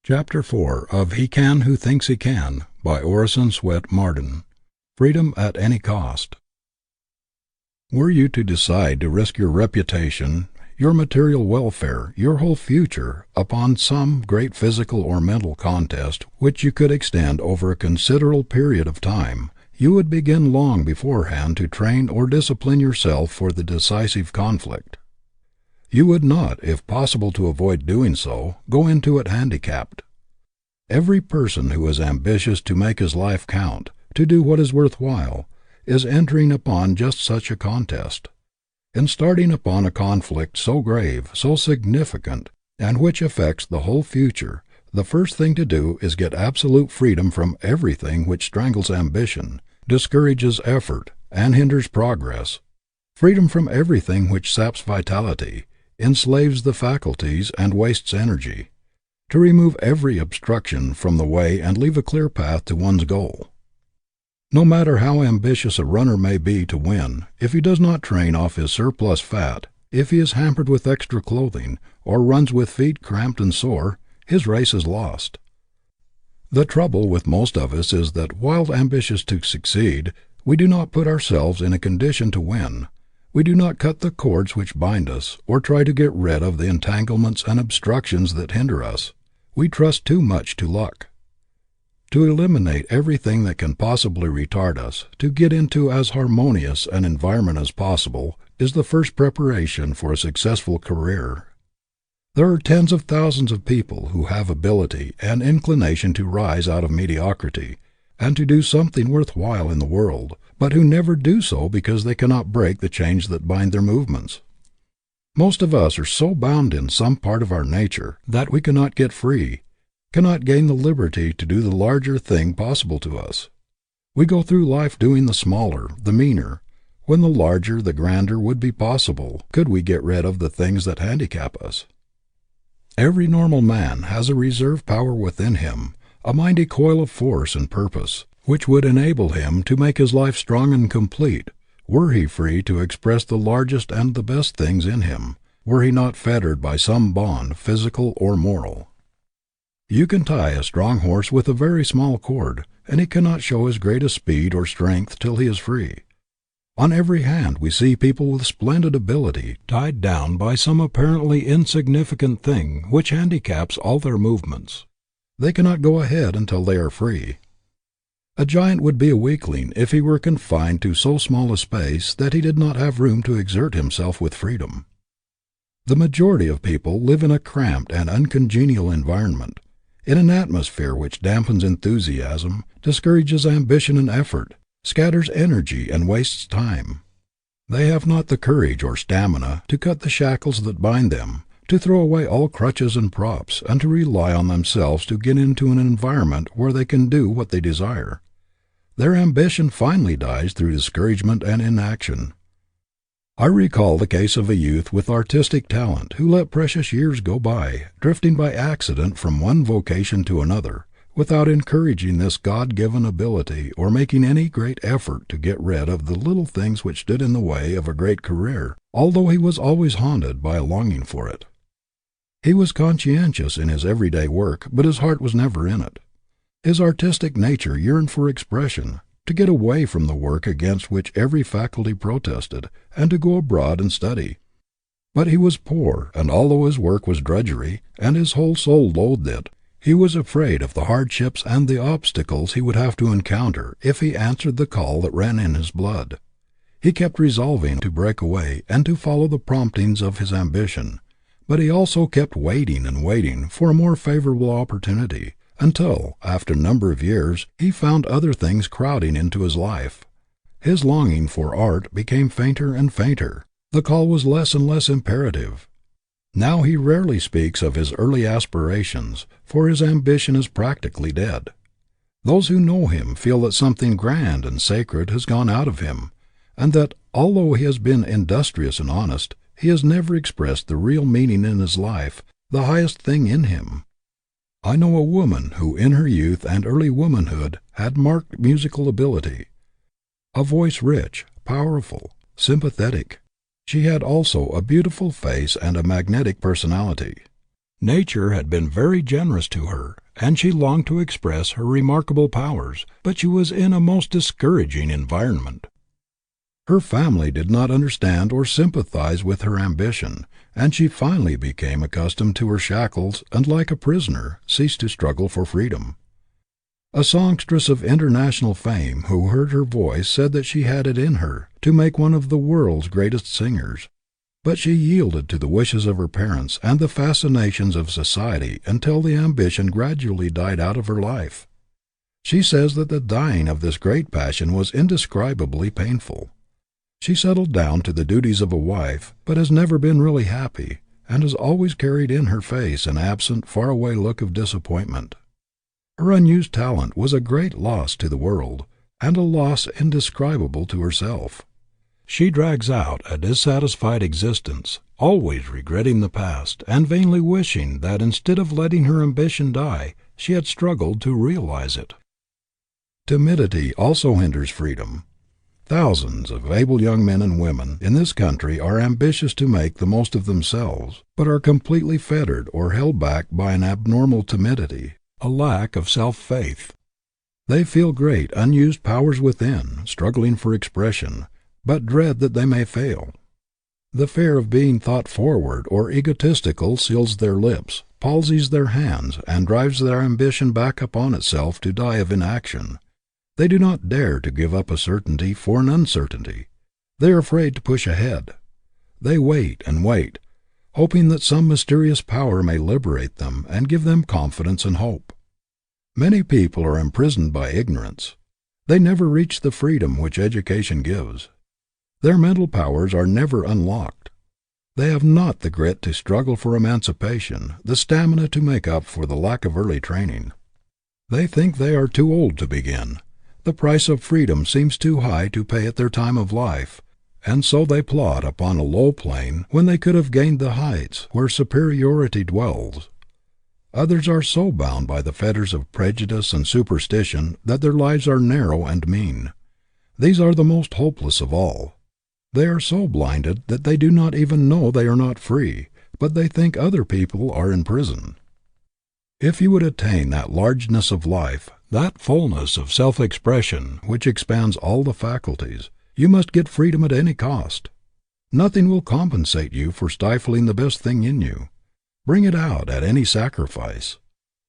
Chapter 4 of He Can Who Thinks He Can by Orison Swett Marden. Freedom at Any Cost. Were you to decide to risk your reputation, your material welfare, your whole future, upon some great physical or mental contest which you could extend over a considerable period of time, you would begin long beforehand to train or discipline yourself for the decisive conflict. You would not, if possible to avoid doing so, go into it handicapped. Every person who is ambitious to make his life count, to do what is worthwhile, is entering upon just such a contest. In starting upon a conflict so grave, so significant, and which affects the whole future, the first thing to do is get absolute freedom from everything which strangles ambition, discourages effort, and hinders progress, freedom from everything which saps vitality, enslaves the faculties, and wastes energy, to remove every obstruction from the way and leave a clear path to one's goal. No matter how ambitious a runner may be to win, if he does not train off his surplus fat, if he is hampered with extra clothing, or runs with feet cramped and sore, his race is lost. The trouble with most of us is that while ambitious to succeed, we do not put ourselves in a condition to win. We do not cut the cords which bind us, or try to get rid of the entanglements and obstructions that hinder us. We trust too much to luck. To eliminate everything that can possibly retard us, to get into as harmonious an environment as possible, is the first preparation for a successful career. There are tens of thousands of people who have ability and inclination to rise out of mediocrity, and to do something worthwhile in the world, but who never do so because they cannot break the chains that bind their movements. Most of us are so bound in some part of our nature that we cannot get free, cannot gain the liberty to do the larger thing possible to us. We go through life doing the smaller, the meaner, when the larger, the grander would be possible could we get rid of the things that handicap us. Every normal man has a reserve power within him, a mighty coil of force and purpose, which would enable him to make his life strong and complete, were he free to express the largest and the best things in him, were he not fettered by some bond, physical or moral. You can tie a strong horse with a very small cord, and he cannot show his greatest speed or strength till he is free. On every hand we see people with splendid ability tied down by some apparently insignificant thing which handicaps all their movements. They cannot go ahead until they are free. A giant would be a weakling if he were confined to so small a space that he did not have room to exert himself with freedom. The majority of people live in a cramped and uncongenial environment, in an atmosphere which dampens enthusiasm, discourages ambition and effort, scatters energy and wastes time. They have not the courage or stamina to cut the shackles that bind them, to throw away all crutches and props, and to rely on themselves to get into an environment where they can do what they desire. Their ambition finally dies through discouragement and inaction. I recall the case of a youth with artistic talent who let precious years go by, drifting by accident from one vocation to another, without encouraging this God-given ability or making any great effort to get rid of the little things which stood in the way of a great career, although he was always haunted by a longing for it. He was conscientious in his everyday work, but his heart was never in it. His artistic nature yearned for expression, to get away from the work against which every faculty protested, and to go abroad and study. But he was poor, and although his work was drudgery, and his whole soul loathed it, he was afraid of the hardships and the obstacles he would have to encounter if he answered the call that ran in his blood. He kept resolving to break away and to follow the promptings of his ambition, but he also kept waiting and waiting for a more favorable opportunity, until, after a number of years, he found other things crowding into his life. His longing for art became fainter and fainter. The call was less and less imperative. Now he rarely speaks of his early aspirations, for his ambition is practically dead. Those who know him feel that something grand and sacred has gone out of him, and that, although he has been industrious and honest, he has never expressed the real meaning in his life, the highest thing in him. I know a woman who in her youth and early womanhood had marked musical ability, a voice rich, powerful, sympathetic. She had also a beautiful face and a magnetic personality. Nature had been very generous to her, and she longed to express her remarkable powers, but she was in a most discouraging environment. Her family did not understand or sympathize with her ambition, and she finally became accustomed to her shackles and, like a prisoner, ceased to struggle for freedom. A songstress of international fame who heard her voice said that she had it in her to make one of the world's greatest singers. But she yielded to the wishes of her parents and the fascinations of society until the ambition gradually died out of her life. She says that the dying of this great passion was indescribably painful. She settled down to the duties of a wife, but has never been really happy, and has always carried in her face an absent, faraway look of disappointment. Her unused talent was a great loss to the world, and a loss indescribable to herself. She drags out a dissatisfied existence, always regretting the past, and vainly wishing that instead of letting her ambition die, she had struggled to realize it. Timidity also hinders freedom. Thousands of able young men and women in this country are ambitious to make the most of themselves, but are completely fettered or held back by an abnormal timidity, a lack of self-faith. They feel great unused powers within, struggling for expression, but dread that they may fail. The fear of being thought forward or egotistical seals their lips, palsies their hands, and drives their ambition back upon itself to die of inaction. They do not dare to give up a certainty for an uncertainty. They are afraid to push ahead. They wait and wait, hoping that some mysterious power may liberate them and give them confidence and hope. Many people are imprisoned by ignorance. They never reach the freedom which education gives. Their mental powers are never unlocked. They have not the grit to struggle for emancipation, the stamina to make up for the lack of early training. They think they are too old to begin. The price of freedom seems too high to pay at their time of life, and so they plod upon a low plane when they could have gained the heights where superiority dwells. Others are so bound by the fetters of prejudice and superstition that their lives are narrow and mean. These are the most hopeless of all. They are so blinded that they do not even know they are not free, but they think other people are in prison. If you would attain that largeness of life, that fullness of self-expression which expands all the faculties, you must get freedom at any cost. Nothing will compensate you for stifling the best thing in you. Bring it out at any sacrifice.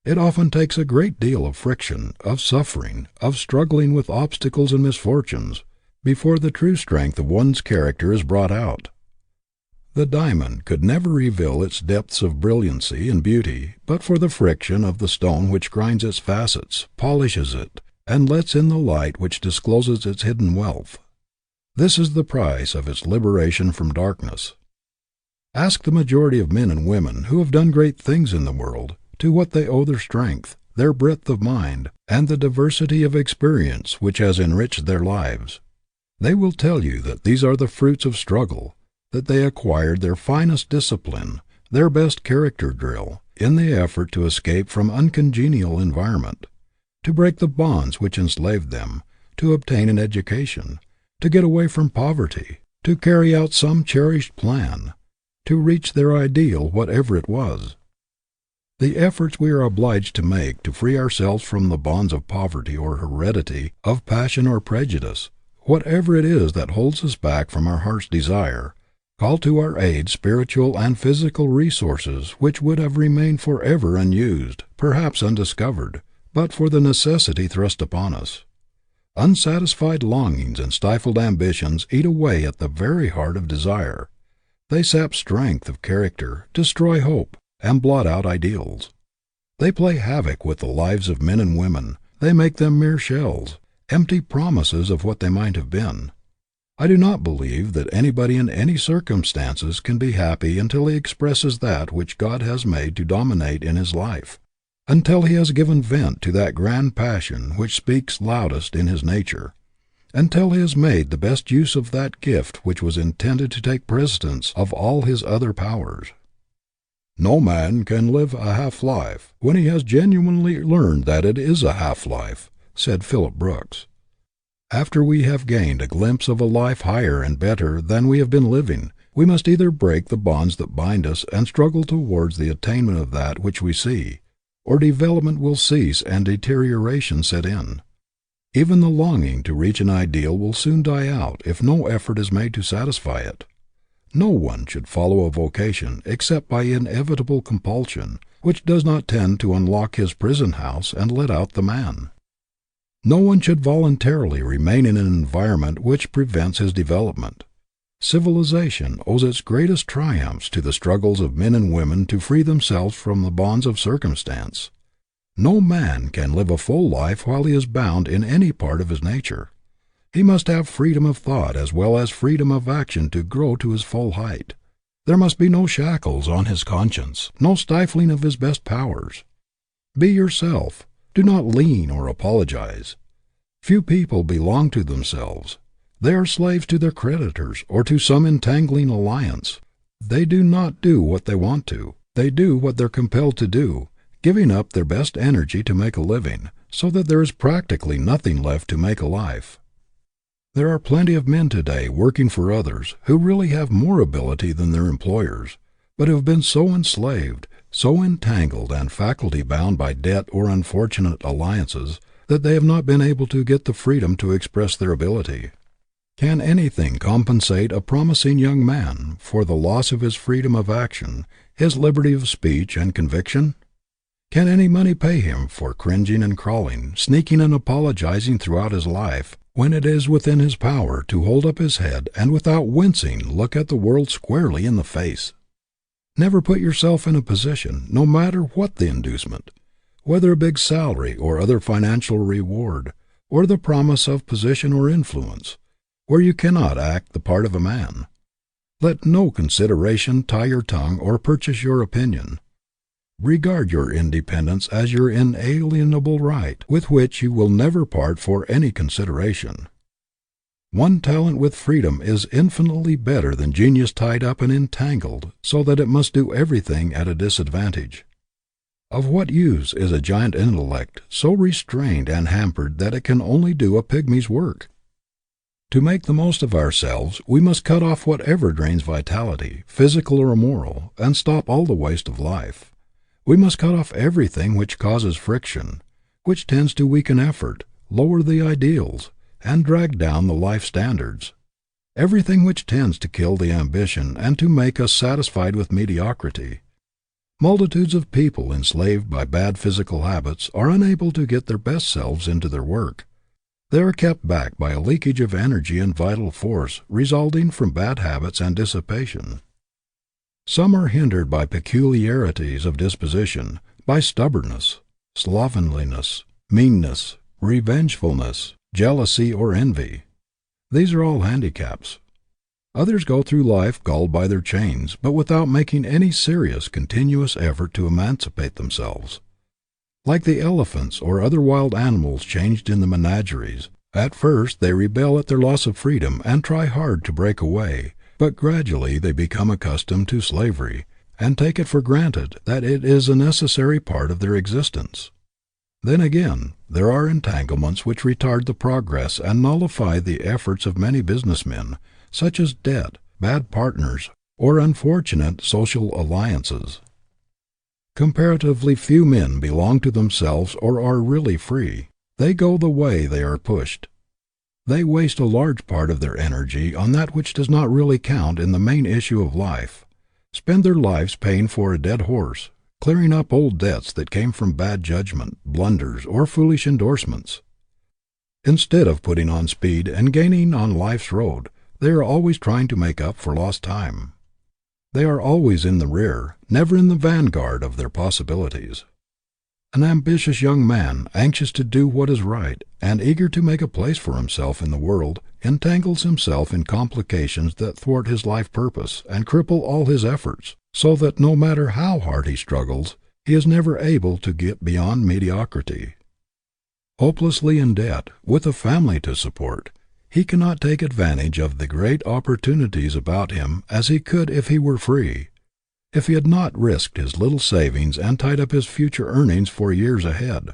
It often takes a great deal of friction, of suffering, of struggling with obstacles and misfortunes, before the true strength of one's character is brought out. The diamond could never reveal its depths of brilliancy and beauty but for the friction of the stone which grinds its facets, polishes it, and lets in the light which discloses its hidden wealth. This is the price of its liberation from darkness. Ask the majority of men and women who have done great things in the world to what they owe their strength, their breadth of mind, and the diversity of experience which has enriched their lives. They will tell you that these are the fruits of struggle, that they acquired their finest discipline, their best character drill, in the effort to escape from uncongenial environment, to break the bonds which enslaved them, to obtain an education, to get away from poverty, to carry out some cherished plan, to reach their ideal whatever it was. The efforts we are obliged to make to free ourselves from the bonds of poverty or heredity, of passion or prejudice, whatever it is that holds us back from our heart's desire, call to our aid spiritual and physical resources which would have remained forever unused, perhaps undiscovered, but for the necessity thrust upon us. Unsatisfied longings and stifled ambitions eat away at the very heart of desire. They sap strength of character, destroy hope, and blot out ideals. They play havoc with the lives of men and women. They make them mere shells, empty promises of what they might have been. I do not believe that anybody in any circumstances can be happy until he expresses that which God has made to dominate in his life, until he has given vent to that grand passion which speaks loudest in his nature, until he has made the best use of that gift which was intended to take precedence of all his other powers. No man can live a half-life when he has genuinely learned that it is a half-life, said Philip Brooks. After we have gained a glimpse of a life higher and better than we have been living, We must either break the bonds that bind us and struggle towards the attainment of that which we see, or development will cease and deterioration set in. Even the longing to reach an ideal will soon die out if no effort is made to satisfy it. No one should follow a vocation except by inevitable compulsion, which does not tend to unlock his prison house and let out the man. No one should voluntarily remain in an environment which prevents his development. Civilization owes its greatest triumphs to the struggles of men and women to free themselves from the bonds of circumstance. No man can live a full life while he is bound in any part of his nature. He must have freedom of thought as well as freedom of action to grow to his full height. There must be no shackles on his conscience, no stifling of his best powers. Be yourself. Do not lean or apologize. Few people belong to themselves. They are slaves to their creditors or to some entangling alliance. They do not do what they want to. They do what they are compelled to do, giving up their best energy to make a living, so that there is practically nothing left to make a life. There are plenty of men today working for others who really have more ability than their employers, but who have been so enslaved, so entangled and faculty bound by debt or unfortunate alliances, that they have not been able to get the freedom to express their ability. Can anything compensate a promising young man for the loss of his freedom of action, his liberty of speech and conviction? Can any money pay him for cringing and crawling, sneaking and apologizing throughout his life, when it is within his power to hold up his head and without wincing look at the world squarely in the face? Never put yourself in a position, no matter what the inducement, whether a big salary or other financial reward, or the promise of position or influence, where you cannot act the part of a man. Let no consideration tie your tongue or purchase your opinion. Regard your independence as your inalienable right, with which you will never part for any consideration. One talent with freedom is infinitely better than genius tied up and entangled so that it must do everything at a disadvantage. Of what use is a giant intellect so restrained and hampered that it can only do a pygmy's work? To make the most of ourselves, we must cut off whatever drains vitality, physical or moral, and stop all the waste of life. We must cut off everything which causes friction, which tends to weaken effort, lower the ideals, and drag down the life standards. Everything which tends to kill the ambition and to make us satisfied with mediocrity. Multitudes of people enslaved by bad physical habits are unable to get their best selves into their work. They are kept back by a leakage of energy and vital force resulting from bad habits and dissipation. Some are hindered by peculiarities of disposition, by stubbornness, slovenliness, meanness, revengefulness, jealousy, or envy. These are all handicaps. Others go through life galled by their chains, but without making any serious, continuous effort to emancipate themselves. Like the elephants or other wild animals changed in the menageries, at first they rebel at their loss of freedom and try hard to break away, but gradually they become accustomed to slavery, and take it for granted that it is a necessary part of their existence. Then again, there are entanglements which retard the progress and nullify the efforts of many businessmen, such as debt, bad partners, or unfortunate social alliances. Comparatively few men belong to themselves or are really free. They go the way they are pushed. They waste a large part of their energy on that which does not really count in the main issue of life, spend their lives paying for a dead horse, clearing up old debts that came from bad judgment, blunders, or foolish endorsements. Instead of putting on speed and gaining on life's road, they are always trying to make up for lost time. They are always in the rear, never in the vanguard of their possibilities. An ambitious young man, anxious to do what is right, and eager to make a place for himself in the world, entangles himself in complications that thwart his life purpose and cripple all his efforts, so that no matter how hard he struggles, he is never able to get beyond mediocrity. Hopelessly in debt, with a family to support, he cannot take advantage of the great opportunities about him as he could if he were free, if he had not risked his little savings and tied up his future earnings for years ahead.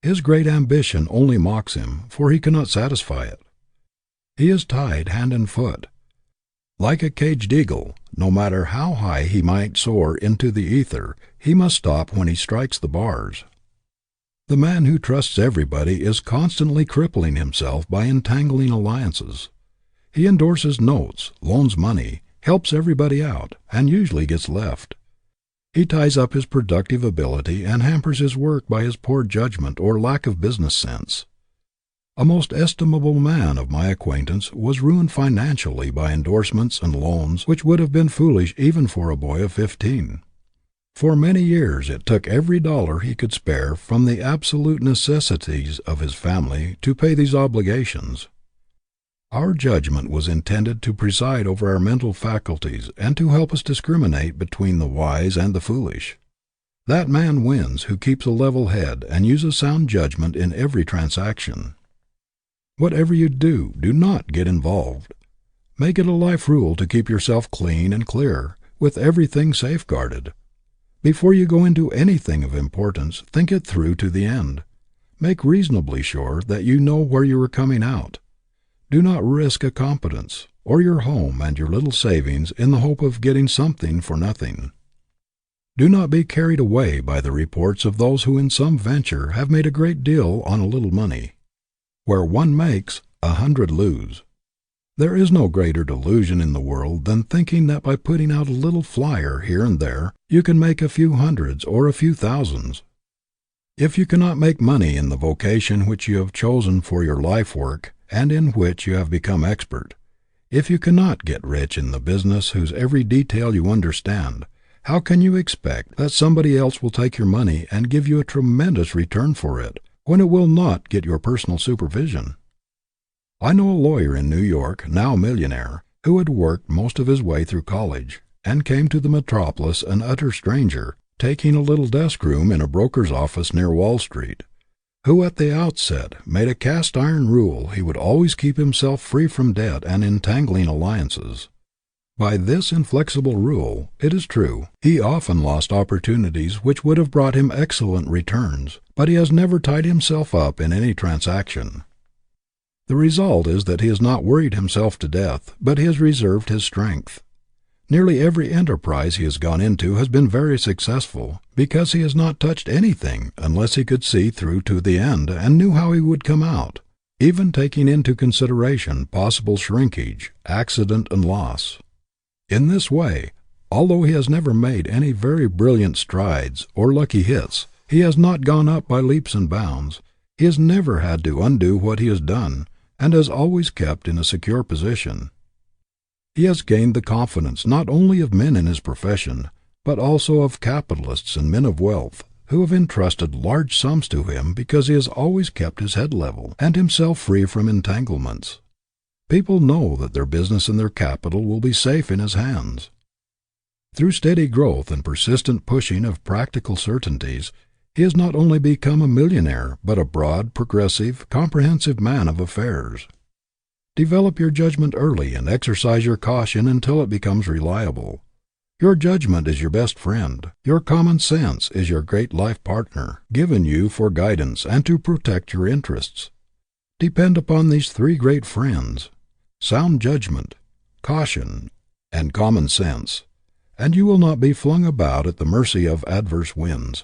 His great ambition only mocks him, for he cannot satisfy it. He is tied hand and foot. Like a caged eagle, no matter how high he might soar into the ether, he must stop when he strikes the bars. The man who trusts everybody is constantly crippling himself by entangling alliances. He endorses notes, loans money, helps everybody out, and usually gets left. He ties up his productive ability and hampers his work by his poor judgment or lack of business sense. A most estimable man of my acquaintance was ruined financially by endorsements and loans which would have been foolish even for a boy of 15. For many years it took every dollar he could spare from the absolute necessities of his family to pay these obligations. Our judgment was intended to preside over our mental faculties and to help us discriminate between the wise and the foolish. That man wins who keeps a level head and uses sound judgment in every transaction. Whatever you do, do not get involved. Make it a life rule to keep yourself clean and clear, with everything safeguarded. Before you go into anything of importance, think it through to the end. Make reasonably sure that you know where you are coming out. Do not risk a competence, or your home and your little savings in the hope of getting something for nothing. Do not be carried away by the reports of those who in some venture have made a great deal on a little money. Where one makes, 100 lose. There is no greater delusion in the world than thinking that by putting out a little flyer here and there, you can make a few hundreds or a few thousands. If you cannot make money in the vocation which you have chosen for your life work, and in which you have become expert, if you cannot get rich in the business whose every detail you understand, how can you expect that somebody else will take your money and give you a tremendous return for it, when it will not get your personal supervision? I know a lawyer in New York, now a millionaire, who had worked most of his way through college, and came to the metropolis an utter stranger, taking a little desk room in a broker's office near Wall Street, who at the outset made a cast-iron rule he would always keep himself free from debt and entangling alliances. By this inflexible rule, it is true, he often lost opportunities which would have brought him excellent returns, but he has never tied himself up in any transaction. The result is that he has not worried himself to death, but he has reserved his strength. Nearly every enterprise he has gone into has been very successful, because he has not touched anything unless he could see through to the end and knew how he would come out, even taking into consideration possible shrinkage, accident, and loss. In this way, although he has never made any very brilliant strides or lucky hits, he has not gone up by leaps and bounds, he has never had to undo what he has done, and has always kept in a secure position. He has gained the confidence not only of men in his profession, but also of capitalists and men of wealth, who have entrusted large sums to him because he has always kept his head level, and himself free from entanglements. People know that their business and their capital will be safe in his hands. Through steady growth and persistent pushing of practical certainties, he has not only become a millionaire, but a broad, progressive, comprehensive man of affairs. Develop your judgment early and exercise your caution until it becomes reliable. Your judgment is your best friend. Your common sense is your great life partner, given you for guidance and to protect your interests. Depend upon these three great friends, sound judgment, caution, and common sense, and you will not be flung about at the mercy of adverse winds.